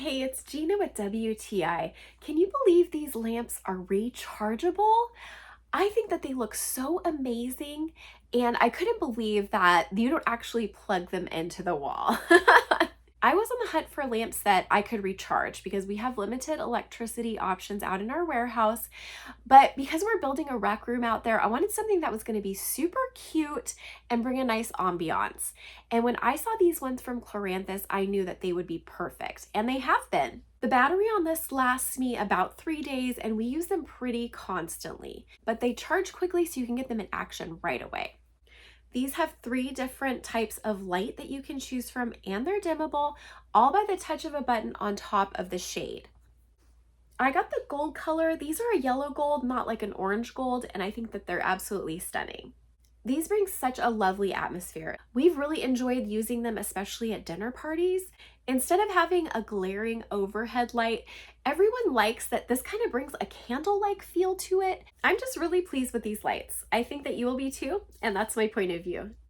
Hey, it's Gina with WTI. Can you believe these lamps are rechargeable? I think that they look so amazing, and I couldn't believe that you don't actually plug them into the wall. I was on the hunt for lamps that I could recharge because we have limited electricity options out in our warehouse. But because we're building a rec room out there, I wanted something that was going to be super cute and bring a nice ambiance. And when I saw these ones from Chloranthuss, I knew that they would be perfect, and they have been. The battery on this lasts me about 3 days, and we use them pretty constantly, but they charge quickly so you can get them in action right away. These have 3 different types of light that you can choose from, and they're dimmable, all by the touch of a button on top of the shade. I got the gold color. These are a yellow gold, not like an orange gold, and I think that they're absolutely stunning. These bring such a lovely atmosphere. We've really enjoyed using them, especially at dinner parties. Instead of having a glaring overhead light, everyone likes that this kind of brings a candle-like feel to it. I'm just really pleased with these lights. I think that you will be too, and that's my point of view.